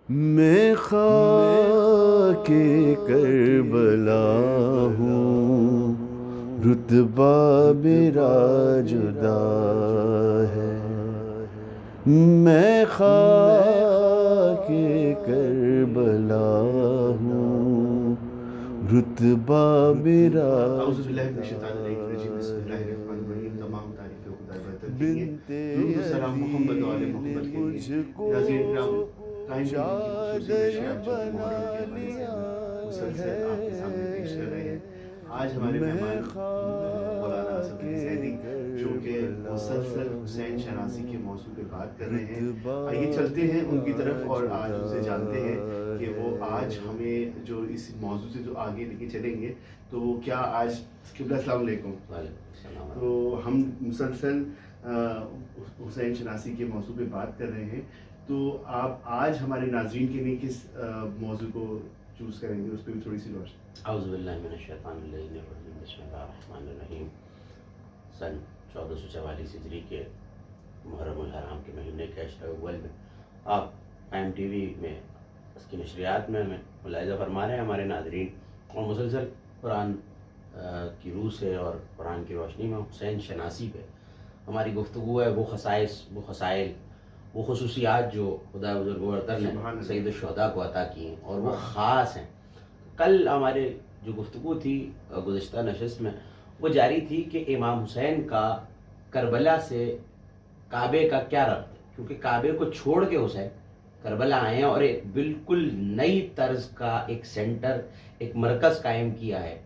میں خاک کربلا ہوں، رتبہ میرا جدا ہے۔ میں خاک کربلا ہوں، رتبہ میرا اعوذ باللہ من الشیطان الرجیم، بسم اللہ الرحمن الرحیم۔ تمام تعریفیں خدا بہتر کے لیے، درود و سلام محمد و آل محمد کے لیے۔ ناظرین کرام، قائم کی خصوصی نشریات جو کہ محرم کے حوالے سے ہم مسلسل آپ کے سامنے پیش کر رہے ہیں۔ آج ہمارے مہمان مولانا اسد علی زیدی، جو کہ مسلسل حسین شناسی کے موضوع پہ بات کر رہے ہیں۔ آئیے چلتے ہیں ان کی طرف اور آج ان سے جانتے ہیں کہ وہ آج ہمیں جو اس موضوع سے جو آگے لے کے چلیں گے تو وہ کیا آج۔ السلام علیکم۔ تو ہم مسلسل حسین شناسی کے موضوع پہ بات کر رہے ہیں، تو آپ آج ہمارے ناظرین کے لیے کس موضوع کو چوز کریں گے، اس پہ بھی تھوڑی سی روشنی۔ اعوذ باللہ من الشیطان الرجیم، بسم اللہ الرحمن الرحیم۔ سن 1444 ہجری کے محرم الحرام کے مہینے کے عشرہ اول میں آپ قائم ٹی وی میں اس کی نشریات میں ہمیں ملاحظہ فرما رہے ہیں ہمارے ناظرین، اور مسلسل قرآن کی روح سے اور قرآن کی روشنی میں حسین شناسی پہ ہماری گفتگو ہے۔ وہ خصائص، وہ خصائل، وہ خصوصیات جو خدا بزرگوارتر نے سید الشہداء کو عطا کی ہیں اور وہ خاص ہیں۔ کل ہمارے جو گفتگو تھی گزشتہ نشست میں وہ جاری تھی کہ امام حسین کا کربلا سے کعبے کا کیا ربط ہے، کیونکہ کعبے کو چھوڑ کے حسین کربلا آئے ہیں اور ایک بالکل نئی طرز کا ایک سینٹر، ایک مرکز قائم کیا ہے،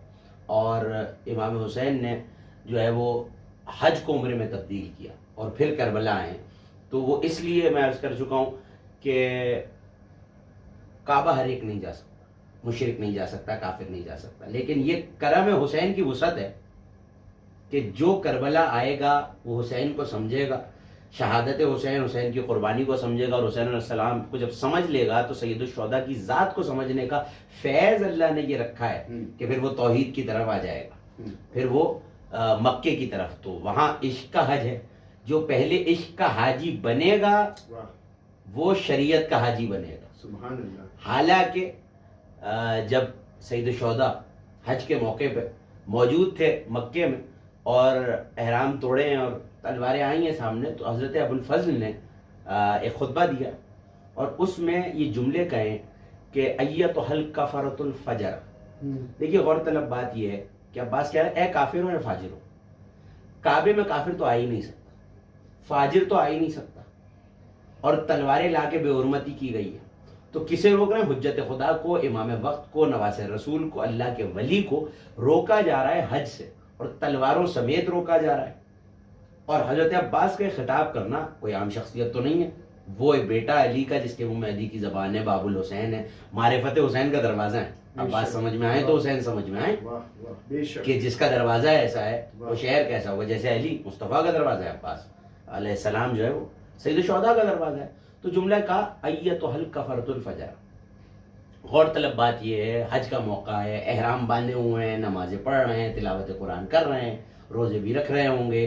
اور امام حسین نے جو ہے وہ حج کو عمرے میں تبدیل کیا اور پھر کربلا آئے۔ تو وہ اس لیے میں عرض کر چکا ہوں کہ کعبہ ہر ایک نہیں جا سکتا، مشرک نہیں جا سکتا، کافر نہیں جا سکتا، لیکن یہ کرم حسین کی وسعت ہے کہ جو کربلا آئے گا وہ حسین کو سمجھے گا، شہادت حسین، حسین کی قربانی کو سمجھے گا، اور حسین علیہ السلام کو جب سمجھ لے گا تو سید الشہداء کی ذات کو سمجھنے کا فیض اللہ نے یہ رکھا ہے کہ پھر وہ توحید کی طرف آ جائے گا، پھر وہ مکے کی طرف۔ تو وہاں عشق کا حج ہے، جو پہلے عشق کا حاجی بنے گا وہ شریعت کا حاجی بنے گا۔ سبحان اللہ۔ حالانکہ جب سید الشہداء حج کے موقع پہ موجود تھے مکے میں اور احرام توڑے ہیں اور تلواریں آئی ہیں سامنے، تو حضرت ابوالفضل نے ایک خطبہ دیا اور اس میں یہ جملے کہیں کہ ایتھا الکفرۃ الفجر۔ دیکھیے غور طلب بات یہ ہے کہ عباس کہہ رہے ہیں اے کافر ہو یا فاجر ہو، کعبے میں کافر تو آ ہی نہیں سکتا، فاجر تو آ ہی نہیں سکتا، اور تلواریں لا کے بے حرمتی کی گئی ہے۔ تو کسے روک رہے ہیں؟ حجت خدا کو، امام وقت کو، نواسر رسول کو، اللہ کے ولی کو روکا جا رہا ہے حج سے، اور تلواروں سمیت روکا جا رہا ہے۔ اور حضرت عباس کا خطاب کرنا کوئی عام شخصیت تو نہیں ہے، وہ ایک بیٹا علی کا جس کے منہ میں علی کی زبان ہے، باب الحسین ہے، معرفت حسین کا دروازہ ہے۔ عباس سمجھ میں آئے تو حسین سمجھ میں آئے کہ جس کا دروازہ ایسا ہے وہ شہر کیسا ہوگا، جیسے علی مصطفیٰ کا دروازہ ہے، عباس علیہ السلام جو ہے وہ سید الشہداء کا دروازہ ہے۔ تو جملہ کہا ایتھا الکفرۃ الفجر۔ غور طلب بات یہ ہے حج کا موقع ہے، احرام باندھے ہوئے ہیں، نمازیں پڑھ رہے ہیں، تلاوت قرآن کر رہے ہیں، روزے بھی رکھ رہے ہوں گے،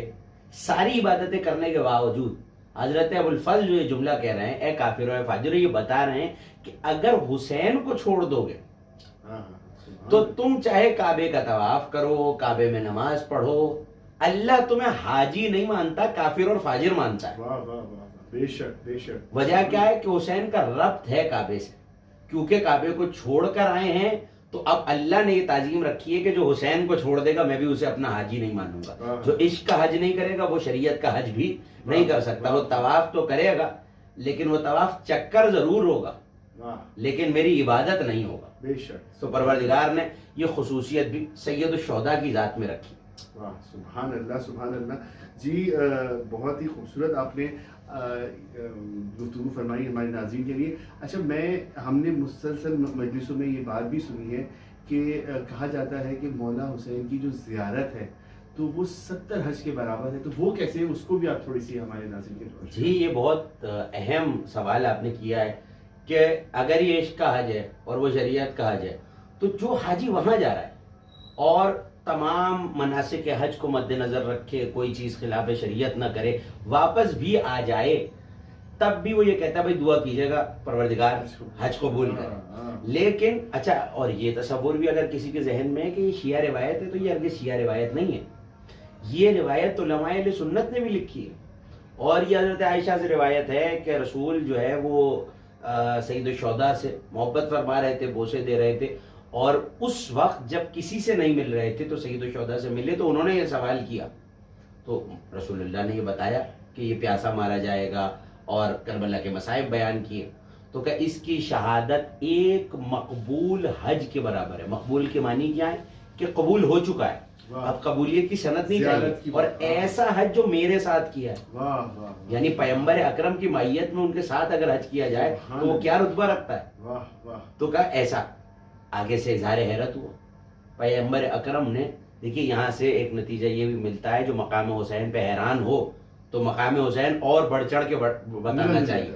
ساری عبادتیں کرنے کے باوجود حضرت ابوالفضل جو یہ جملہ کہہ رہے ہیں اے کافر و اے فاجر، یہ بتا رہے ہیں کہ اگر حسین کو چھوڑ دو گے تو تم چاہے کعبے کا طواف کرو، کعبے میں نماز پڑھو، اللہ تمہیں حاجی نہیں مانتا، کافر اور فاجر مانتا ہے۔ بے شک بے شک۔ وجہ کیا ہے کہ حسین کا ربط ہے کعبے سے، کیونکہ کعبے کو چھوڑ کر آئے ہیں، تو اب اللہ نے یہ تعظیم رکھی ہے کہ جو حسین کو چھوڑ دے گا میں بھی اسے اپنا حاجی نہیں مانوں گا۔ جو عشق کا حج نہیں کرے گا وہ شریعت کا حج بھی نہیں کر سکتا۔ وہ طواف تو کرے گا لیکن وہ طواف چکر ضرور ہوگا لیکن میری عبادت نہیں ہوگا۔ بے شک۔ تو پروردگار نے یہ خصوصیت بھی سید الشہداء کی ذات میں رکھی۔ واہ، سبحان اللہ سبحان اللہ۔ جی بہت ہی خوبصورت آپ نے گفتگو فرمائی ہمارے ناظرین کے لیے۔ اچھا، ہم نے مسلسل مجلسوں میں یہ بات بھی سنی ہے کہ کہا جاتا ہے کہ مولا حسین کی جو زیارت ہے تو وہ 70 حج کے برابر ہے، تو وہ کیسے ہے؟ اس کو بھی آپ تھوڑی سی ہمارے ناظرین کے لیے۔ جی یہ بہت اہم سوال آپ نے کیا ہے کہ اگر یہ عشق کا حج ہے اور وہ شریعت کا حج ہے تو جو حاجی وہاں جا رہا ہے اور تمام مناسک حج کو مد نظر رکھے، کوئی چیز خلاف شریعت نہ کرے، واپس بھی آ جائے، تب بھی وہ یہ کہتا ہے بھائی دعا کیجیے گا پروردگار حج قبول کرے. لیکن اچھا، اور یہ تصور بھی اگر کسی کے ذہن میں ہے کہ یہ شیعہ روایت ہے، تو یہ ہرگز شیعہ روایت نہیں ہے. یہ روایت علماء اہل سنت نے بھی لکھی ہے، اور یہ حضرت عائشہ سے روایت ہے کہ رسول جو ہے وہ سید الشہداء سے محبت فرما رہے تھے، بوسے دے رہے تھے، اور اس وقت جب کسی سے نہیں مل رہے تھے تو سید الشہداء سے ملے تو انہوں نے یہ سوال کیا، تو رسول اللہ نے یہ بتایا کہ یہ پیاسا مارا جائے گا، اور کربلا کے مصائب بیان کیے. تو کہ اس کی شہادت ایک مقبول حج کے برابر ہے. مقبول کے معنی کیا ہے؟ کہ قبول ہو چکا ہے. اب قبولیت کی سند نہیں چاہیے، اور ایسا حج جو میرے ساتھ کیا ہے، یعنی پیغمبر اکرم کی معیت میں ان کے ساتھ اگر حج کیا جائے تو وہ کیا رتبہ رکھتا ہے. تو کہا ایسا. آگے سے اظہار حیرت ہوا پیغمبر اکرم نے. دیکھیے یہاں سے ایک نتیجہ یہ بھی ملتا ہے، جو مقام حسین پہ حیران ہو تو مقام حسین اور بڑھ چڑھ کے بتانا چاہیے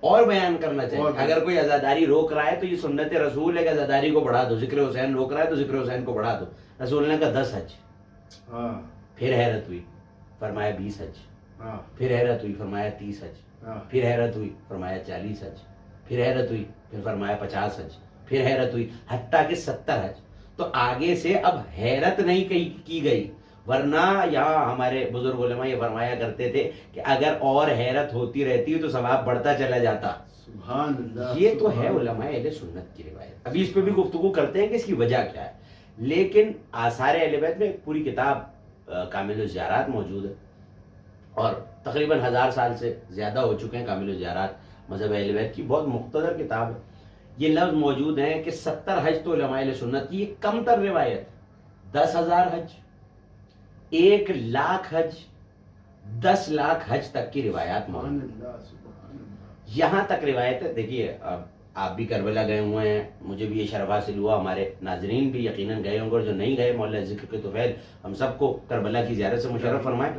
اور بیان کرنا چاہیے. اگر کوئی عزاداری روک رہا ہے تو یہ سنت رسول ہے کہ عزاداری کو بڑھا دو. ذکر حسین روک رہا ہے تو ذکر حسین کو بڑھا دو. رسول نے کہا 10 حج. پھر حیرت ہوئی، فرمایا 20 حج. پھر حیرت ہوئی، فرمایا 30 حج. پھر حیرت ہوئی، فرمایا 40 حج. پھر حیرت ہوئی، پھر فرمایا 50 حج. پھر حیرت ہوئی حتیٰ کہ 70 حج. تو آگے سے اب حیرت نہیں کی گئی، ورنہ یہاں ہمارے بزرگ علماء یہ فرمایا کرتے تھے کہ اگر اور حیرت ہوتی رہتی تو ثواب بڑھتا چلا جاتا. سبحان اللہ. یہ تو ہے علماء اہل سنت کی روایت. ابھی اس پہ بھی گفتگو کرتے ہیں کہ اس کی وجہ کیا ہے. لیکن آثار اہل بیت میں ایک پوری کتاب کامل الزیارات موجود ہے، اور تقریباً 1000 سال سے زیادہ ہو چکے ہیں کامل الزیارات مذہب اہل بیت کی. بہت مختصر کتاب ہے. یہ لفظ موجود ہیں کہ 70 حج تو علماء اہل سنت کی. یہ کم تر روایت ہے. 10,000 حج، 1,00,000 حج، 10 لاکھ حج تک کی روایات موجود ہیں. یہاں تک روایت ہے. دیکھیے آپ بھی کربلا گئے ہوئے ہیں، مجھے بھی یہ شرف حاصل ہوا، ہمارے ناظرین بھی یقیناً گئے ہوں گے، اور جو نہیں گئے مولا ذکر کے توفیل ہم سب کو کربلا کی زیارت سے مشرف فرمائے.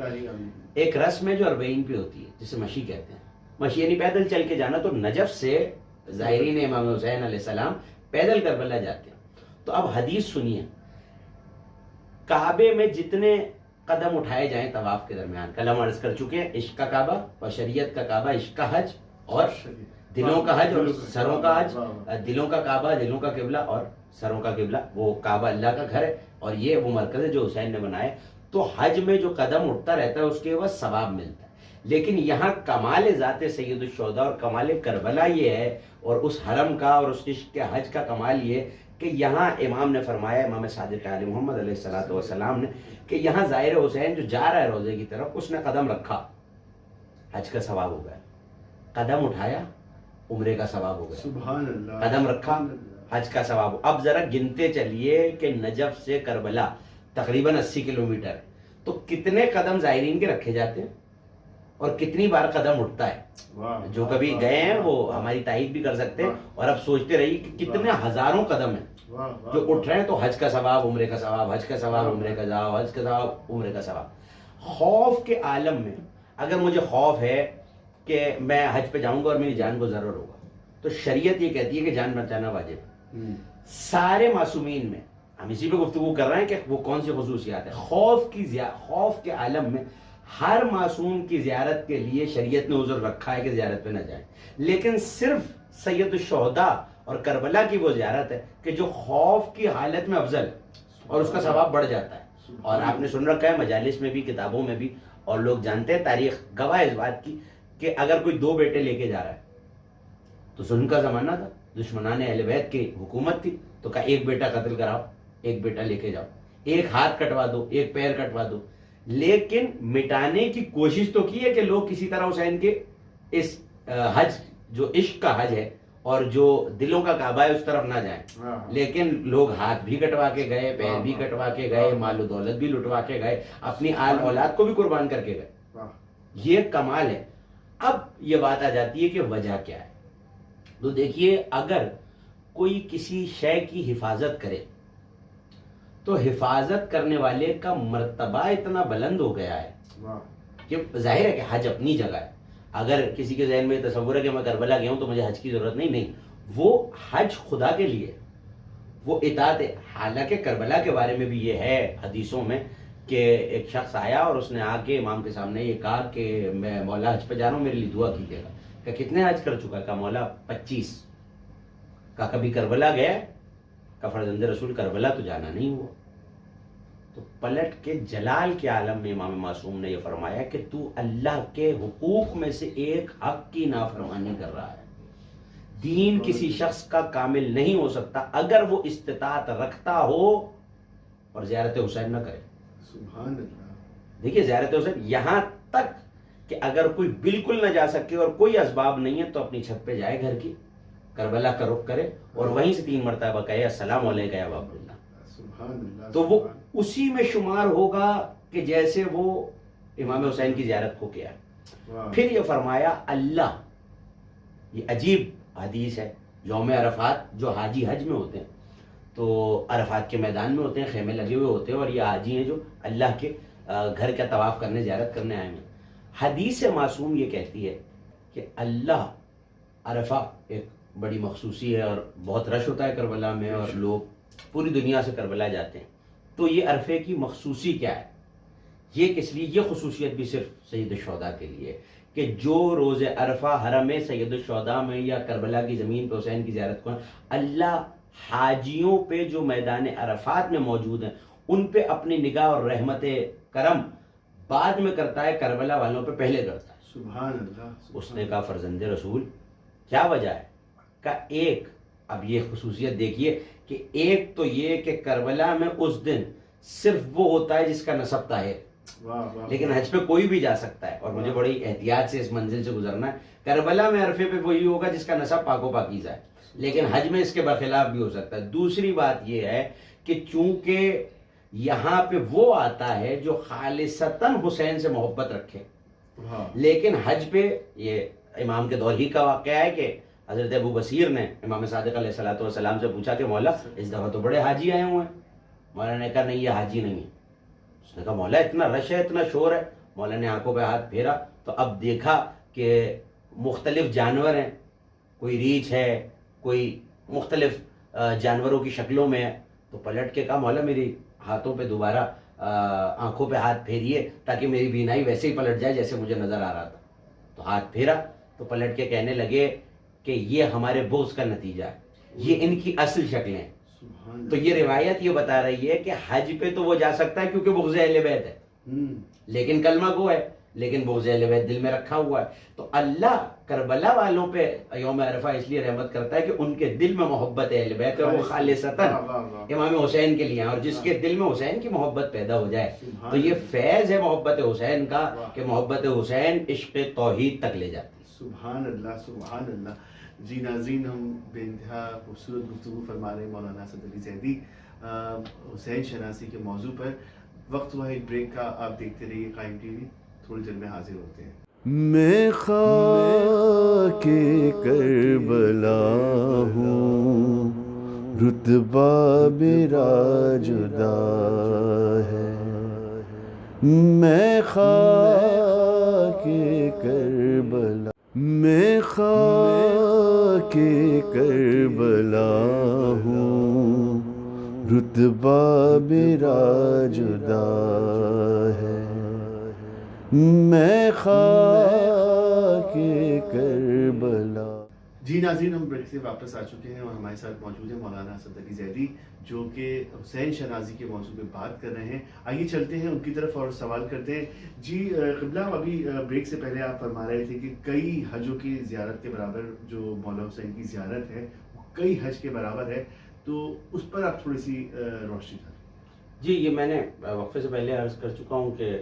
ایک رسم ہے جو 40 پہ ہوتی ہے، جسے مشی کہتے ہیں. مشی یعنی پیدل چل کے جانا. تو نجف سے زائرین امام حسین علیہ السلام پیدل کربلا جاتے ہیں. تو اب حدیث سنیے. کعبے میں جتنے قدم اٹھائے جائیں طواف کے درمیان، کل ہم عرض کر چکے ہیں، عشق کا کعبہ اور شریعت کا کعبہ، عشق کا حج اور دلوں کا حج اور سروں کا حج. دلوں کا کعبہ، دلوں کا قبلہ، اور سروں کا قبلہ. وہ کعبہ اللہ کا گھر ہے، اور یہ وہ مرکز ہے جو حسین نے بنایا. تو حج میں جو قدم اٹھتا رہتا ہے اس کے بعد ثواب ملتا ہے. لیکن یہاں کمال ذات سید الشہداء اور کمال کربلا یہ ہے، اور اس حرم کا اور اس عشق کے حج کا کمال یہ کہ یہاں امام نے فرمایا، امام صادق علیہ محمد علیہ الصلوۃ والسلام نے، کہ یہاں ظاہر حسین جو جا رہا ہے روضے کی طرف، اس نے قدم رکھا، حج کا ثواب ہو گیا. قدم اٹھایا، عمرے کا ثواب ہو گیا. سبحان اللہ. قدم رکھا، حج کا ثواب. اب ذرا گنتے چلیے کہ نجف سے کربلا تقریباً 80 کلومیٹر ہے. تو کتنے قدم زائرین کے رکھے جاتے ہیں اور کتنی بار قدم اٹھتا ہے. جو کبھی گئے ہیں وہ ہماری تائید بھی کر سکتے ہیں. اور اب سوچتے رہیے کہ کتنے ہزاروں قدم ہیں جو اٹھ رہے ہیں. تو حج کا ثواب، عمرے کا ثواب، حج کا ثواب، عمرے کا ثواب، حج کا ثواب، عمرے کا ثواب. خوف کے عالم میں اگر مجھے خوف ہے کہ میں حج پہ جاؤں گا اور میری جان کو ضرر ہوگا، تو شریعت یہ کہتی ہے کہ جان بچانا واجب ہے. سارے معصومین میں ہم اسی پہ گفتگو کر رہے ہیں کہ وہ کون سی خصوصیات ہیں. خوف کے عالم میں ہر معصوم کی زیارت کے لیے شریعت نے عذر رکھا ہے کہ زیارت پہ نہ جائیں. لیکن صرف سید الشہداء اور کربلا کی وہ زیارت ہے کہ جو خوف کی حالت میں افضل اور اس کا ثواب بڑھ جاتا ہے. اور آپ نے سن رکھا ہے مجالس میں بھی، کتابوں میں بھی، اور لوگ جانتے ہیں، تاریخ گواہ اس بات کی کہ اگر کوئی 2 بیٹے لے کے جا رہا ہے، تو ظلم کا زمانہ تھا، دشمنان اہل بیت کی حکومت تھی، تو کہا ایک بیٹا قتل کراؤ، ایک بیٹا لے کے جاؤ، ایک ہاتھ کٹوا دو، ایک پیر کٹوا دو. لیکن مٹانے کی کوشش تو کی ہے کہ لوگ کسی طرح حسین کے اس حج جو عشق کا حج ہے اور جو دلوں کا کعبہ ہے اس طرف نہ جائیں. لیکن لوگ ہاتھ بھی کٹوا کے گئے، پیر بھی کٹوا کے گئے، مال و دولت بھی لٹوا کے گئے، اپنی آل اولاد کو بھی قربان کر کے گئے. یہ کمال ہے. اب یہ بات آ جاتی ہے کہ وجہ کیا ہے. تو دیکھیے، اگر کوئی کسی شے کی حفاظت کرے تو حفاظت کرنے والے کا مرتبہ اتنا بلند ہو گیا ہے کہ ظاہر ہے کہ حج اپنی جگہ ہے. اگر کسی کے ذہن میں تصور ہے کہ میں کربلا گیا ہوں تو مجھے حج کی ضرورت نہیں، وہ حج خدا کے لیے، وہ اطاعت ہے. حالانکہ کربلا کے بارے میں بھی یہ ہے حدیثوں میں کہ ایک شخص آیا اور اس نے آ کے امام کے سامنے یہ کہا کہ میں مولا حج پہ جا رہا ہوں، میرے لیے دعا کیجیے گا. کہ کتنے حج کر چکا؟ کہا مولا 25. کہا کبھی کربلا گیا؟ کہا فرزند رسول کربلا تو جانا نہیں ہوا. تو پلٹ کے جلال کے عالم میں امام معصوم نے یہ فرمایا کہ تو اللہ کے حقوق میں سے ایک حق کی نافرمانی کر رہا ہے. دین کسی شخص کا کامل نہیں ہو سکتا اگر وہ استطاعت رکھتا ہو اور زیارت حسین نہ کرے. سبحان اللہ. دیکھیے زیارت حسین یہاں تک کہ اگر کوئی بالکل نہ جا سکے اور کوئی اسباب نہیں ہے تو اپنی چھت پہ جائے گھر کی، کربلا کا رخ کرے اور وہیں سے 3 مرتبہ کہے السلام علیکم یا باب اللہ. سبحان اللہ. تو وہ اسی میں شمار ہوگا کہ جیسے وہ امام حسین کی زیارت کو کیا. پھر یہ فرمایا اللہ، یہ عجیب حدیث ہے، یوم عرفات جو حاجی حج میں ہوتے ہیں تو عرفات کے میدان میں ہوتے ہیں، خیمے لگے ہوئے ہوتے ہیں، اور یہ حاجی ہیں جو اللہ کے گھر کا طواف کرنے، زیارت کرنے آئے ہیں. حدیث معصوم یہ کہتی ہے کہ اللہ عرفہ ایک بڑی مخصوصی ہے اور بہت رش ہوتا ہے کربلا میں اور لوگ پوری دنیا سے کربلا جاتے ہیں. تو یہ عرفے کی مخصوصی کیا ہے؟ یہ کس لیے؟ یہ خصوصیت بھی صرف سید الشہداء کے لیے کہ جو روز عرفہ حرم سید الشہداء میں یا کربلا کی زمین پہ حسین کی زیارت کو، اللہ حاجیوں پہ جو میدان عرفات میں موجود ہیں ان پہ اپنی نگاہ اور رحمت کرم بعد میں کرتا ہے، کربلا والوں پہ پہلے کرتا ہے. سبحان اللہ. اس نے کہا فرزند رسول کیا وجہ ہے؟ کہ ایک، اب یہ خصوصیت دیکھیے کہ ایک تو یہ کہ کربلا میں اس دن صرف وہ ہوتا ہے جس کا نسب طاہر، لیکن حج پہ کوئی بھی جا سکتا ہے اور مجھے بڑی احتیاط سے اس منزل سے گزرنا ہے. کربلا میں عرفے پہ وہی ہوگا جس کا نسب پاک و پاکیزہ ہے، لیکن حج میں اس کے برخلاف بھی ہو سکتا ہے. دوسری بات یہ ہے کہ چونکہ یہاں پہ وہ آتا ہے جو خالصتاً حسین سے محبت رکھے، لیکن حج پہ یہ امام کے دور ہی کا واقعہ ہے کہ حضرت ابو بصیر نے امام صادق علیہ الصلوۃ والسلام سے پوچھا کہ مولا اس دفعہ تو بڑے حاجی آئے ہوئے ہیں. مولا نے کہا نہیں یہ حاجی نہیں ہے. اس نے کہا مولا اتنا رش ہے، اتنا شور ہے. مولا نے آنکھوں پہ ہاتھ پھیرا تو اب دیکھا کہ مختلف جانور ہیں، کوئی ریچھ ہے، کوئی مختلف جانوروں کی شکلوں میں ہے. تو پلٹ کے کہا مولا میری ہاتھوں پہ دوبارہ آنکھوں پہ ہاتھ پھیریے تاکہ میری بینائی ویسے ہی پلٹ جائے جیسے مجھے نظر آ رہا تھا. تو ہاتھ پھیرا تو پلٹ کے کہنے لگے کہ یہ ہمارے بغض کا نتیجہ ہے، یہ ان کی اصل شکلیں ہیں. تو یہ روایت یہ بتا رہی ہے کہ حج پہ تو وہ جا سکتا ہے کیونکہ بغض اہل بیت ہے، لیکن کلمہ گو ہے، لیکن بغض اہل بیت دل میں رکھا ہوا ہے. تو اللہ کربلا والوں پہ یوم عرفہ اس لیے رحمت کرتا ہے کہ ان کے دل میں محبت اہل بیت ہے، وہ خالصتاً امام حسین کے لیے ہیں، اور جس کے دل میں حسین کی محبت پیدا ہو جائے تو یہ فیض ہے محبت حسین کا کہ محبت حسین عشق توحید تک لے جاتی ہے. سبحان اللہ. سبحان اللہ. جی ناظرین، ہم بے انتہا خوبصورت گفتگو فرما رہے ہیں مولانا اسد علی زیدی حسین شناسی کے موضوع پر. وقت ہوا ایک بریک کا، آپ دیکھتے رہیے قائم ٹی وی. تھوڑی دیر میں حاضر ہوتے ہیں. میں خاک کربلا ہوں، رتبہ میرا جدا ہے. میں خاک کربلا، میں خاک کربلا ہوں، رتبہ میرا جدا ہے. میں خاک کربلا. جی ناظرین، ہم بریک سے واپس آ چکے ہیں اور ہمارے ساتھ موجود ہیں مولانا اسد علی زیدی جو کہ حسین شنازی کے موضوع پہ بات کر رہے ہیں. آئیے چلتے ہیں ان کی طرف اور سوال کرتے ہیں. جی قبلہ، ابھی بریک سے پہلے آپ فرما رہے تھے کہ کئی حجوں کی زیارت کے برابر جو مولا حسین کی زیارت ہے وہ کئی حج کے برابر ہے، تو اس پر آپ تھوڑی سی روشنی ڈالیں. جی یہ میں نے وقفے سے پہلے عرض کر چکا ہوں کہ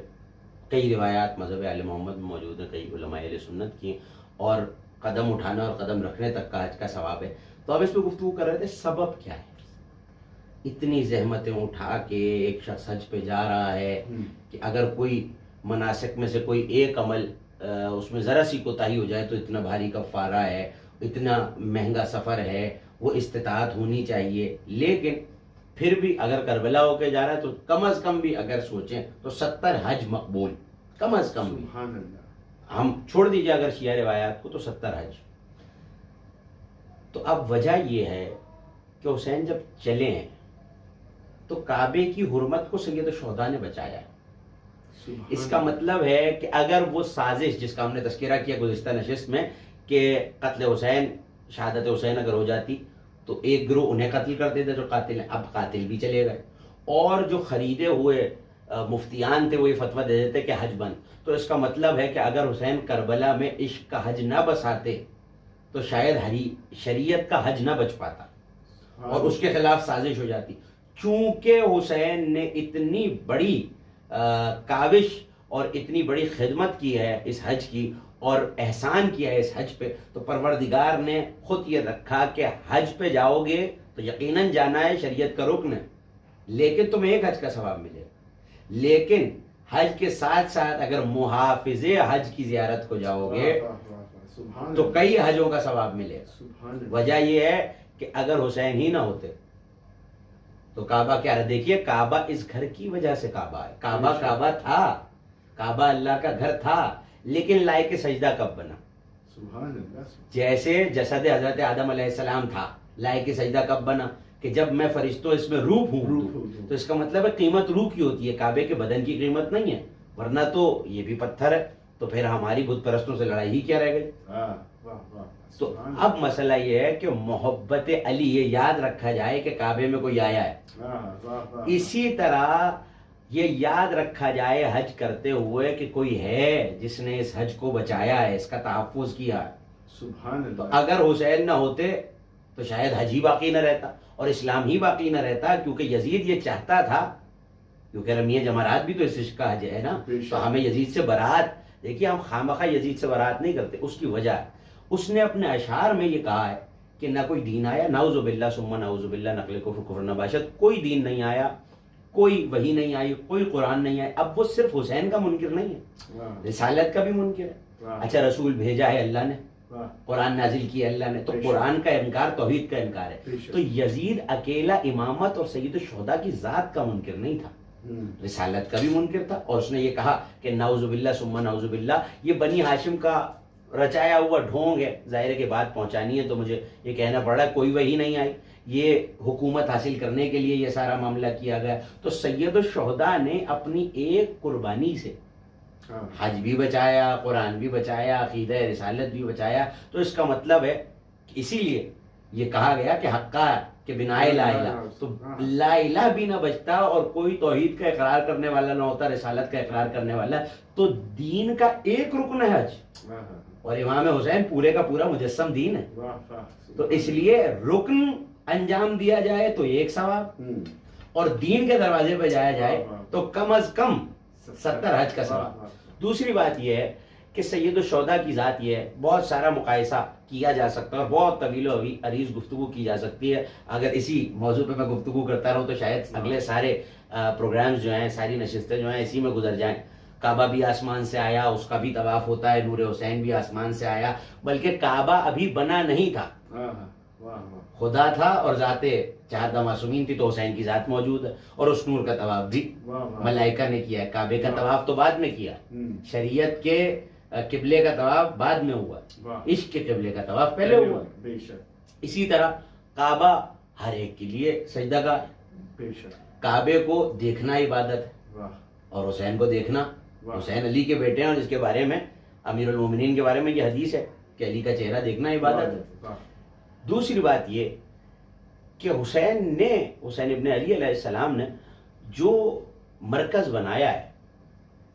کئی روایات مذہب آل محمد میں موجود ہیں، کئی علماء اہل سنت کی، اور قدم اٹھانا اور قدم رکھنے تک کا حج کا ثواب ہے. تو اب اس پہ گفتگو کر رہے تھے سبب کیا ہے اتنی زحمتیں اٹھا کے ایک شخص حج پہ جا رہا ہے کہ اگر کوئی مناسک میں سے کوئی ایک عمل اس میں ذرا سی کوتاہی ہو جائے تو اتنا بھاری کفارہ ہے، اتنا مہنگا سفر ہے، وہ استطاعت ہونی چاہیے. لیکن پھر بھی اگر کربلا ہو کے جا رہا ہے تو کم از کم بھی اگر سوچیں تو 70 حج مقبول، کم از کم بھی. سبحان اللہ. ہم چھوڑ دیجئے اگر شیعہ روایات کو تو 70 حج. تو اب وجہ یہ ہے کہ حسین جب چلے ہیں تو کعبے کی حرمت کو سید الشہداء نے بچایا ہے. اس کا مطلب ہے کہ اگر وہ سازش جس کا ہم نے تذکرہ کیا گزشتہ نشست میں کہ قتل حسین، شہادت حسین اگر ہو جاتی تو ایک گروہ انہیں قتل کر دیتے جو قاتل ہیں، اب قاتل بھی چلے گئے، اور جو خریدے ہوئے مفتیان تھے وہ یہ فتویٰ دے دیتے کہ حج بند. تو اس کا مطلب ہے کہ اگر حسین کربلا میں عشق کا حج نہ بساتے تو شاید شریعت کا حج نہ بچ پاتا اور اس کے خلاف سازش ہو جاتی. چونکہ حسین نے اتنی بڑی کاوش اور اتنی بڑی خدمت کی ہے اس حج کی اور احسان کیا ہے اس حج پہ، تو پروردگار نے خود یہ رکھا کہ حج پہ جاؤ گے تو یقیناً جانا ہے، شریعت کا رکن ہے، لیکن تمہیں ایک حج کا ثواب ملے گا. لیکن حج کے ساتھ ساتھ اگر محافظ حج کی زیارت کو جاؤ گے تو کئی حجوں کا ثواب ملے گا. وجہ یہ ہے کہ اگر حسین ہی نہ ہوتے تو کعبہ کیا رہا؟ دیکھیے کعبہ اس گھر کی وجہ سے کعبہ ہے. کعبہ تھا، کعبہ اللہ کا گھر تھا، لیکن لائق سجدہ کب بنا؟ جیسے جسد حضرت آدم علیہ السلام تھا، لائق سجدہ کب بنا؟ کہ جب میں فرشتوں اس میں روح ہوں. تو اس کا مطلب ہے قیمت روح کی ہوتی ہے، کعبے کے بدن کی قیمت نہیں ہے، ورنہ تو یہ بھی پتھر ہے، تو پھر ہماری بت پرستوں سے لڑائی ہی کیا رہ گئی. تو اب مسئلہ یہ ہے کہ محبت علی یہ یاد رکھا جائے کہ کعبے میں کوئی آیا ہے. اسی طرح یہ یاد رکھا جائے حج کرتے ہوئے کہ کوئی ہے جس نے اس حج کو بچایا ہے، اس کا تحفظ کیا ہے. تو اگر حسین نہ ہوتے تو شاید حج ہی باقی نہ رہتا اور اسلام ہی باقی نہ رہتا، کیونکہ یزید یہ چاہتا تھا، کیونکہ رمیہ جمرات بھی تو اس عشق کا حج ہے نا. تو ہمیں یزید سے برات، دیکھیے ہم خامخواہ یزید سے برات نہیں کرتے، اس کی وجہ ہے اس نے اپنے اشعار میں یہ کہا ہے کہ نہ کوئی دین آیا، نعوذ باللہ ثم نعوذ باللہ، نقل کفر نباشت، کوئی دین نہیں آیا، کوئی وحی نہیں آئی، کوئی قرآن نہیں آیا. اب وہ صرف حسین کا منکر نہیں ہے، رسالت کا بھی منکر ہے. اچھا رسول بھیجا ہے اللہ نے، قرآن نازل کیا اللہ نے، تو قرآن کا انکار توحید کا انکار ہے. تو یزید اکیلا امامت اور سید الشہداء کی ذات کا منکر نہیں تھا، رسالت کا بھی منکر تھا. اور اس نے یہ کہا کہ نعوذ باللہ ثم نعوذ باللہ، یہ بنی ہاشم کا رچایا ہوا ڈھونگ ہے. ظاہر ہے کہ بات پہنچانی ہے تو مجھے یہ کہنا پڑ رہا ہے، کوئی وحی نہیں آئی، یہ حکومت حاصل کرنے کے لیے یہ سارا معاملہ کیا گیا. تو سید الشہداء نے اپنی ایک قربانی سے حج بھی بچایا، قرآن بھی بچایا، عقیدہ رسالت بھی بچایا. تو اس کا مطلب ہے اسی لیے یہ کہا گیا کہ حقا کہ بنا لا الہ، تو لا الہ بھی نہ بچتا اور کوئی توحید کا اقرار کرنے والا نہ ہوتا، رسالت کا اقرار کرنے والا، تو دین کا ایک رکن ہے حج. اور امام حسین پورے کا پورا مجسم دین ہے. تو اس لیے رکن انجام دیا جائے تو ایک ثواب، اور دین کے دروازے پہ جایا جائے تو کم از کم 70 حج کا ثواب. دوسری بات یہ ہے کہ سید الشہداء کی ذات یہ ہے، بہت سارا مقایسہ کیا جا سکتا ہے اور بہت طویل و عریض گفتگو کی جا سکتی ہے. اگر اسی موضوع پہ میں گفتگو کرتا رہوں تو شاید اگلے سارے پروگرامز جو ہیں، ساری نشستیں جو ہیں اسی میں گزر جائیں. کعبہ بھی آسمان سے آیا، اس کا بھی طواف ہوتا ہے، نور حسین بھی آسمان سے آیا، بلکہ کعبہ ابھی بنا نہیں تھا، خدا تھا اور ذات چہارہ معصومین تھی، تو حسین کی ذات موجود ہے. اور اس نور کا طواف بھی ملائکہ نے کیا ہے. کعبے کا طواف تو بعد میں کیا، شریعت کے قبلے کا طواف بعد میں ہوا، عشق کے قبلے کا طواف پہلے ہوا. اسی طرح کعبہ ہر ایک کے لیے سجدہ گاہ، کعبے کو دیکھنا عبادت ہے اور حسین کو دیکھنا. حسین علی کے بیٹے ہیں اور اس کے بارے میں امیر المومنین کے بارے میں یہ حدیث ہے کہ علی کا چہرہ دیکھنا عبادت ہے. دوسری بات یہ کہ حسین ابن علی علیہ السلام نے جو مرکز بنایا ہے،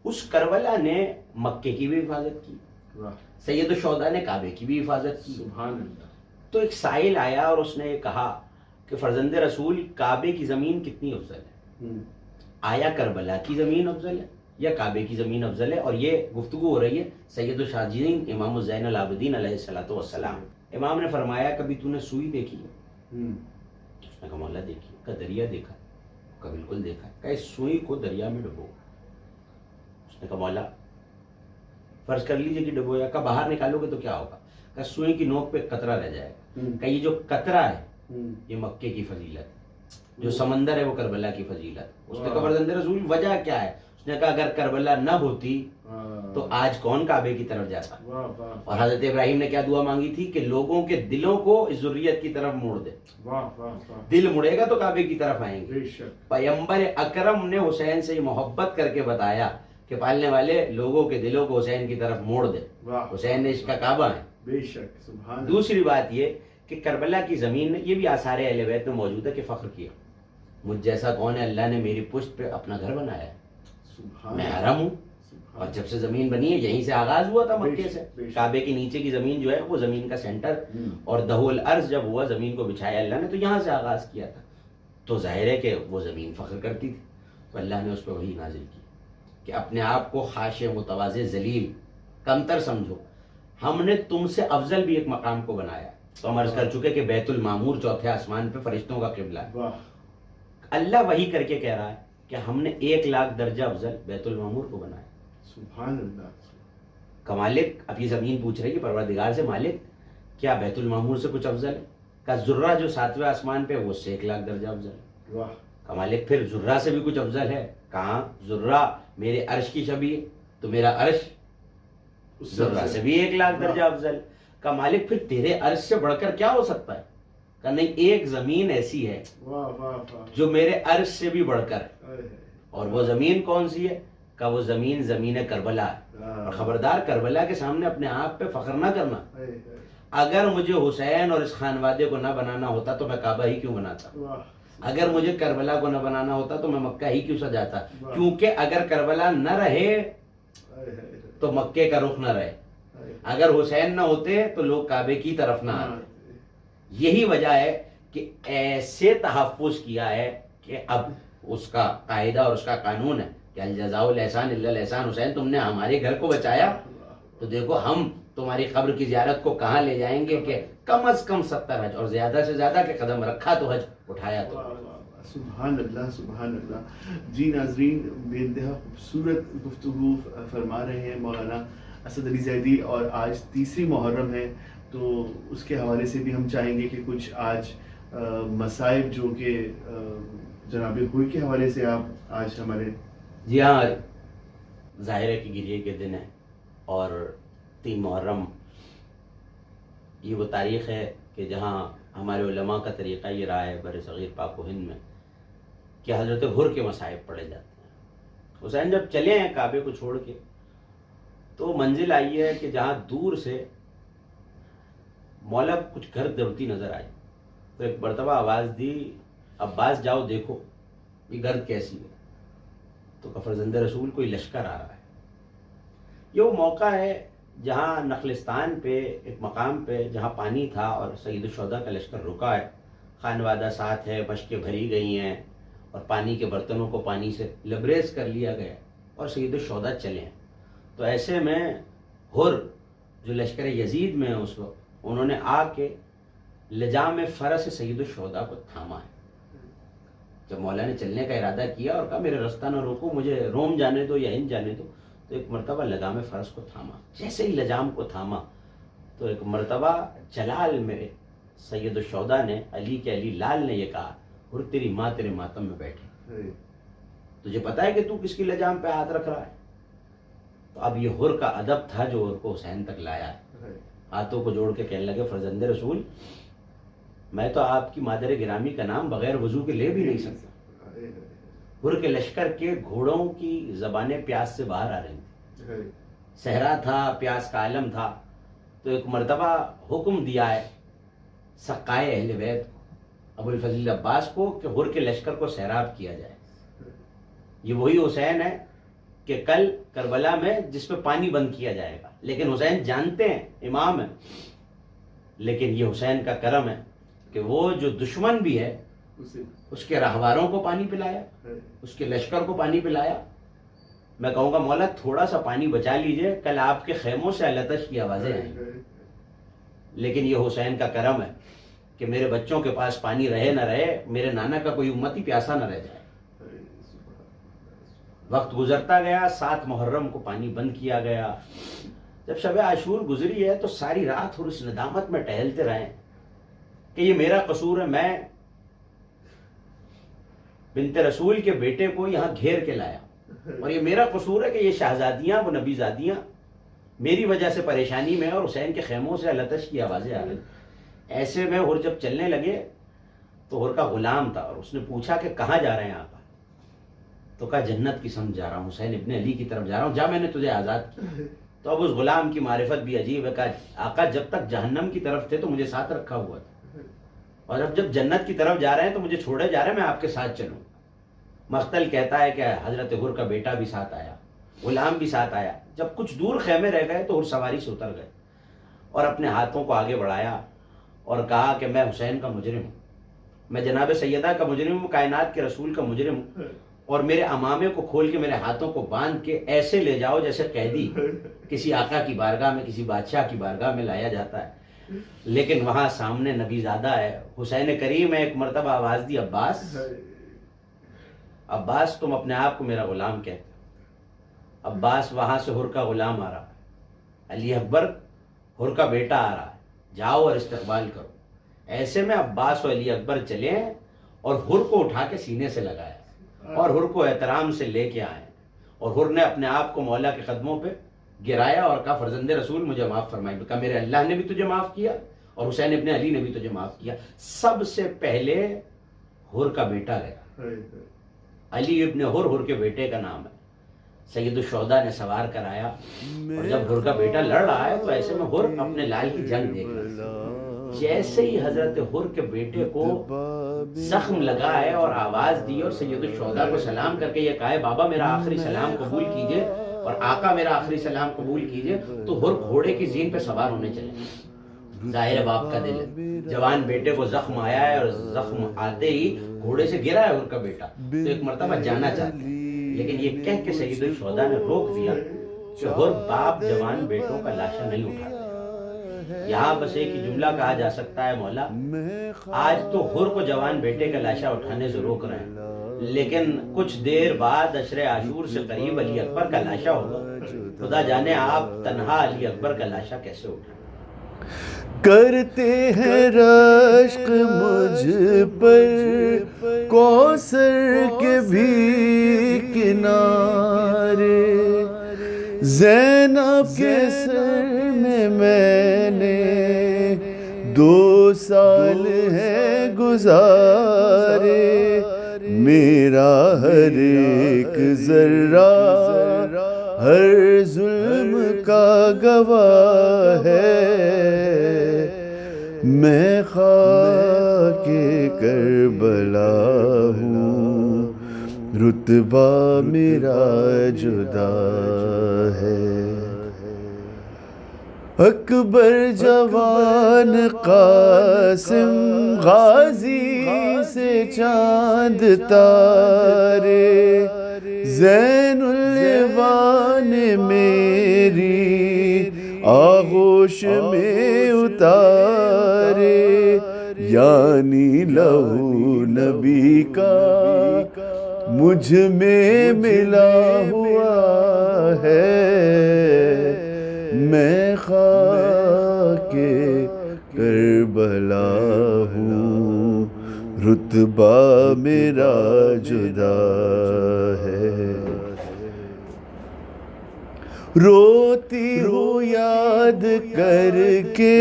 اس کربلا نے مکے کی بھی حفاظت کی، سید الشہداء نے کعبے کی بھی حفاظت کی. تو ایک سائل آیا اور اس نے یہ کہا کہ فرزند رسول، کعبے کی زمین کتنی افضل ہے؟ آیا کربلا کی زمین افضل ہے یا کعبے کی زمین افضل ہے؟ اور یہ گفتگو ہو رہی ہے سید الشاجرین امام زین العابدین علیہ السلام. امام نے فرمایا کبھی تو نے سوئی دیکھی ہے؟ اس نے کہا مولا دیکھی. کا دریا دیکھا؟ کا بالکل دیکھا. کہ اس سوئی کو دریا میں ڈبو. اس نے کہا مولا فرض کر لیجئے کہ ڈبویا. کا باہر نکالو گے تو کیا ہوگا؟ کہ سوئی کی نوک پہ قطرہ رہ جائے گا. کہ یہ جو قطرہ ہے یہ مکے کی فضیلت، جو سمندر ہے وہ کربلا کی فضیلت. اس نے کہا فرزند رسول وجہ کیا ہے؟ اس نے کہا اگر کربلا نہ ہوتی تو آج کون کعبے کی طرف جاتا؟ اور حضرت ابراہیم نے کیا دعا مانگی تھی کہ لوگوں کے دلوں کو اس ذریت کی طرف موڑ دے. دل مڑے گا تو کعبے کی طرف آئیں گے. پیغمبر اکرم نے حسین سے محبت کر کے بتایا کہ پالنے والے لوگوں کے دلوں کو حسین کی طرف موڑ دے. واہ، حسین عشق کا کعبہ ہے. بے شک، سبحان اللہ. دوسری بات یہ کہ کربلا کی زمین میں یہ بھی آثار اہل بیت میں موجود ہے کہ فخر کیا مجھ جیسا کون ہے, اللہ نے میری پشت پہ اپنا گھر بنایا ہے, سبحان میں اللہ. حرم ہوں. اور جب سے زمین بنی ہے یہیں سے آغاز ہوا تھا مکے سے. بے شک. کعبے کے نیچے کی زمین جو ہے وہ زمین کا سینٹر, ہوں. اور دہو الارض جب ہوا زمین کو بچھایا اللہ نے تو یہاں سے آغاز کیا تھا. تو ظاہر ہے کہ وہ زمین فخر کرتی تھی, تو اللہ نے اس پہ وحی نازل کی کہ اپنے آپ کو خاشع, متواضع, ذلیل, کمتر سمجھو. ہم نے تم سے افضل بھی ایک مقام کو بنایا. تو ہم عرض کر چکے کہ بیت المعمور چوتھے آسمان پہ فرشتوں کا قبلہ ہے. واہ، اللہ وحی کر کے کہہ رہا ہے کہ ہم نے 1,00,000 درجہ افضل بیت المعمور کو بنایا. سبحان اللہ. کہ مالک, اب یہ زمین پوچھ رہی ہے پروردگار سے, مالک کیا بیت المعمور سے کچھ افضل ہے؟ کہ ذرہ جو 7ویں آسمان پہ وہ سے 1,00,000 درجہ افضل ہے. واہ، کہ مالک پھر ذرہ سے بھی کچھ افضل ہے؟ کہاں, ذرہ میرے عرش کی شبیہ ہے تو میرا عرش اس ذرہ سے بھی 1,00,000 درجہ افضل. کہ مالک پھر تیرے عرش سے بڑھ کر کیا ہو سکتا ہے؟ کہ نہیں, ایک زمین ایسی ہے واہ واہ واہ. جو میرے عرش سے بھی بڑھ کر ہے. ارے، اور وہ زمین کون سی ہے؟ کہ وہ زمین کربلا ہے. اور خبردار کربلا کے سامنے اپنے آپ پہ فخر نہ کرنا. اگر مجھے حسین اور اس خانوادے کو نہ بنانا ہوتا تو میں کعبہ ہی کیوں بناتا؟ واہ، اگر مجھے کربلا کو نہ بنانا ہوتا تو میں مکہ ہی کیوں سجاتا؟ کیونکہ اگر کربلا نہ رہے تو مکے کا رخ نہ رہے, اگر حسین نہ ہوتے تو لوگ کعبے کی طرف نہ آتے. یہی وجہ ہے کہ ایسے تحفظ کیا ہے کہ اب اس کا قاعدہ اور اس کا قانون ہے کہ الجزاء الاحسان الا الاحسان. حسین تم نے ہمارے گھر کو بچایا تو دیکھو ہم تمہاری قبر کی زیارت کو کہاں لے جائیں گے کہ کم از کم 70 حج, اور زیادہ سے زیادہ کہ قدم رکھا تو حج, اٹھایا تو. سبحان اللہ سبحان اللہ. جی ناظرین, بے انتہا خوبصورت گفتگو فرما رہے ہیں مولانا اسد علی زیدی, اور آج تیسری محرم ہے تو اس کے حوالے سے بھی ہم چاہیں گے کہ کچھ آج مصائب جو کہ جناب ہوئی کے حوالے سے آپ آج ہمارے. جی ہاں, ظاہر ہے کہ گریے کے دن ہے, اور 3 محرم یہ وہ تاریخ ہے کہ جہاں ہمارے علماء کا طریقہ یہ رہا ہے بر صغیر پاک و ہند میں کہ حضرت حر کے مصائب پڑے جاتے ہیں. حسین جب چلے ہیں کعبے کو چھوڑ کے تو منزل آئی ہے کہ جہاں دور سے مولا کچھ گرد دوڑتی نظر آئی, تو ایک مرتبہ آواز دی, عباس جاؤ دیکھو یہ گرد کیسی ہے. تو کہ فرزند رسول کوئی لشکر آ رہا ہے. یہ وہ موقع ہے جہاں نخلستان پہ ایک مقام پہ جہاں پانی تھا اور سید الشہداء کا لشکر رکا ہے, خانوادہ ساتھ ہے, مشقیں بھری گئی ہیں اور پانی کے برتنوں کو پانی سے لبریز کر لیا گیا اور سید الشہداء چلے ہیں. تو ایسے میں حر جو لشکر یزید میں ہیں اس وقت, انہوں نے آ کے لجام فرس سید الشہداء کو تھاما ہے. جب مولا نے چلنے کا ارادہ کیا اور کہا میرے رستہ نہ روکو, مجھے روم جانے دو یا ہند جانے دو, تو ایک مرتبہ لجام فرس کو تھاما. جیسے ہی لجام کو تھاما تو ایک مرتبہ جلال میں سید الشہداء نے, علی کے علی لال نے یہ کہا, حر تیری ماں تیرے ماتم میں بیٹھی, تجھے پتا ہے کہ تو کس کی لجام پہ ہاتھ رکھ رہا ہے؟ تو اب یہ حر کا ادب تھا جو حر کو حسین تک لایا ہے. ہاتھوں کو جوڑ کے کہنے لگے فرزند رسول میں تو آپ کی مادر گرامی کا نام بغیر وضو کے لے بھی نہیں سکتا. حر کے لشکر کے گھوڑوں کی زبانیں پیاس سے باہر آ رہی تھیں, صحرا تھا, پیاس کا عالم تھا. تو ایک مرتبہ حکم دیا ہے سقائے اہل بیت ابو الفضل عباس کو کہ حر کے لشکر کو سیراب کیا جائے. یہ وہی حسین ہے کہ کل کربلا میں جس پہ پانی بند کیا جائے گا, لیکن حسین جانتے ہیں امام ہے, لیکن یہ حسین کا کرم ہے کہ وہ جو دشمن بھی ہے اس کے رہواروں کو پانی پلایا, اس کے لشکر کو پانی پلایا. میں کہوں گا مولا تھوڑا سا پانی بچا لیجئے, کل آپ کے خیموں سے التش کی آوازیں آئیں. لیکن یہ حسین کا کرم ہے کہ میرے بچوں کے پاس پانی رہے نہ رہے, میرے نانا کا کوئی امتی پیاسا نہ رہ جائے. وقت گزرتا گیا, 7 محرم کو پانی بند کیا گیا. جب شب عاشور گزری ہے تو ساری رات اور اس ندامت میں ٹہلتے رہے کہ یہ میرا قصور ہے, میں بنت رسول کے بیٹے کو یہاں گھیر کے لایا, اور یہ میرا قصور ہے کہ یہ شہزادیاں وہ نبی زادیاں میری وجہ سے پریشانی میں, اور حسین کے خیموں سے التش کی آوازیں آ رہی. ایسے میں حر جب چلنے لگے تو حر کا غلام تھا, اور اس نے پوچھا کہ کہاں جا رہے ہیں آپ؟ تو کہا جنت کی سمجھ جا رہا ہوں، حسین ابن علی کی طرف جا رہا ہوں، جا میں نے تجھے آزاد کیا۔ تو اب اس غلام کی معرفت بھی عجیب ہے، کہا آقا جب تک جہنم کی طرف تھے تو مجھے ساتھ رکھا ہوا تھا، اور اب جب جنت کی طرف جا رہے ہیں تو مجھے چھوڑے جا رہے ہیں، میں آپ کے ساتھ چلوں۔ مختل کہتا ہے کہ حضرت حر کا بیٹا بھی ساتھ آیا، غلام بھی ساتھ آیا۔ جب کچھ دور خیمے رہ گئے تو حر سواری سے اتر گئے اور اپنے ہاتھوں کو آگے بڑھایا اور کہا کہ میں حسین کا مجرم ہوں، میں جناب سیدہ کا مجرم ہوں، کائنات کے رسول کا مجرم ہوں، اور میرے امامے کو کھول کے میرے ہاتھوں کو باندھ کے ایسے لے جاؤ جیسے قیدی کسی آقا کی بارگاہ میں، کسی بادشاہ کی بارگاہ میں لایا جاتا ہے۔ لیکن وہاں سامنے نبی زادہ ہے، حسین کریم ہے۔ ایک مرتبہ آواز دی، عباس، عباس تم اپنے آپ کو میرا غلام کہتے ہو۔ عباس وہاں سے حر کا غلام آ رہا ہے، علی اکبر حر کا بیٹا آ رہا ہے، جاؤ اور استقبال کرو۔ ایسے میں عباس و علی اکبر چلے اور حر کو اٹھا کے سینے سے لگایا اور حر کو احترام سے لے کے آئے، اور حر نے اپنے آپ کو مولا کے قدموں پہ گرایا اور کہا فرزند رسول مجھے معاف فرمائی۔ کہا میرے اللہ نے بھی تجھے معاف کیا اور حسین ابن علی نے بھی تجھے معاف کیا۔ سب سے پہلے حر کا بیٹا گیا، علی ابن حر، حر کے بیٹے کا نام ہے۔ سید الشہداء نے سوار کرایا، اور جب حر کا بیٹا لڑ رہا ہے تو ایسے میں حر اپنے لال کی جنگ دیکھ رہا ہے۔ جیسے ہی حضرت حر کے بیٹے کو زخم لگا ہے اور آواز دی اور سید الشہداء کو سلام کر کے یہ کہا ہے بابا میرا آخری سلام قبول کیجئے اور آقا میرا آخری سلام قبول کیجئے، تو حر گھوڑے کی زین پہ سوار ہونے چلے۔ ظاہر باپ کا دل ہے، جوان بیٹے کو زخم آیا ہے اور زخم آتے ہی گھوڑے سے گرا ہے حر کا بیٹا، تو ایک مرتبہ جانا چاہتا ہے، لیکن یہ کہہ کے سید الشہداء نے روک دیا کہ حر باپ جوان بیٹوں کا لاشا نہیں اٹھاتا۔ یہاں بس ایک ہی جملہ کہا جا سکتا ہے، مولا آج تو حر کو جوان بیٹے کا لاشا اٹھانے سے روک رہے ہیں، لیکن کچھ دیر بعد عشر عاشور سے قریب علی اکبر کا لاشا ہوگا، خدا جانے آپ تنہا علی اکبر کا لاشا کیسے اٹھائیں۔ کرتے ہیں رشک مجھ پر کوثر کے بھی کنارے، زینب کے سر میں نے 2 سال ہے گزارے، میرا ہر ایک ذرہ ہر ظلم کا گواہ ہے، میں خاک کربلا ہوں، رتبہ میرا جدا ہے۔ اکبر جوان قاسم غازی سے چاند تارے، زین العوان میری آغوش میں اتارے، یعنی لہو نبی کا مجھ میں ملا ہوا ہے، میں خاک کربلا ہوں، رتبہ میرا جدا ہے۔ روتی ہوں یاد کر کے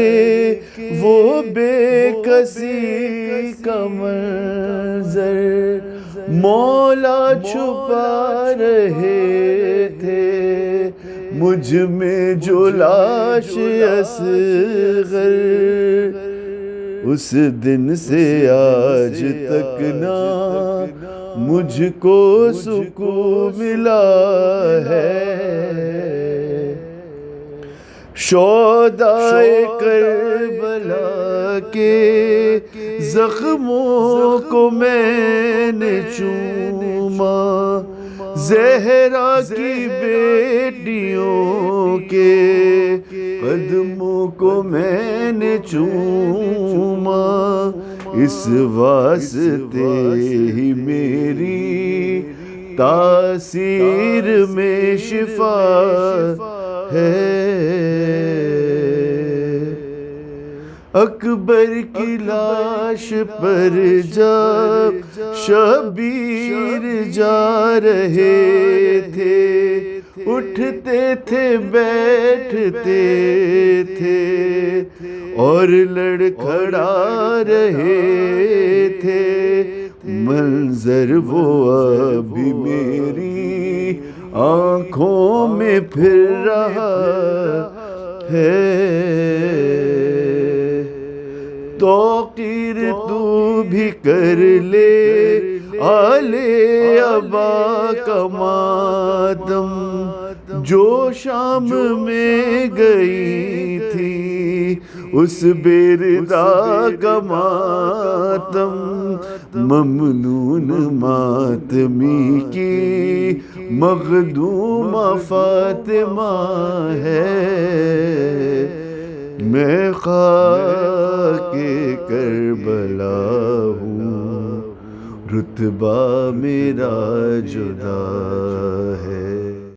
وہ بے کسی کا منظر، مولا چھپا رہے تھے مجھ میں جو لاش اصغر، اس دن سے آج تک نہ مجھ کو سکون ملا ہے، شہدائے کربلا کے زخموں کو میں نے چوما، زہرا کی بیٹیوں کے قدموں کو میں نے چوما، اس واسطے ہی میری تاثیر میں شفا ہے۔ اکبر کی لاش پر جب شبیر جا رہے تھے، اٹھتے تھے بیٹھتے تھے اور لڑکھڑا رہے تھے، منظر وہ اب بھی میری آنکھوں میں پھر رہا ہے، توقیر تو بھی کر لے آل ابا کا ماتم، جو شام میں گئی تھی اس بیردا کا ماتم، ممنون ماتمی کی مخدومہ فاطمہ ہے، میں خاک کربلا ہوں، رتبہ میرا جدا ہے۔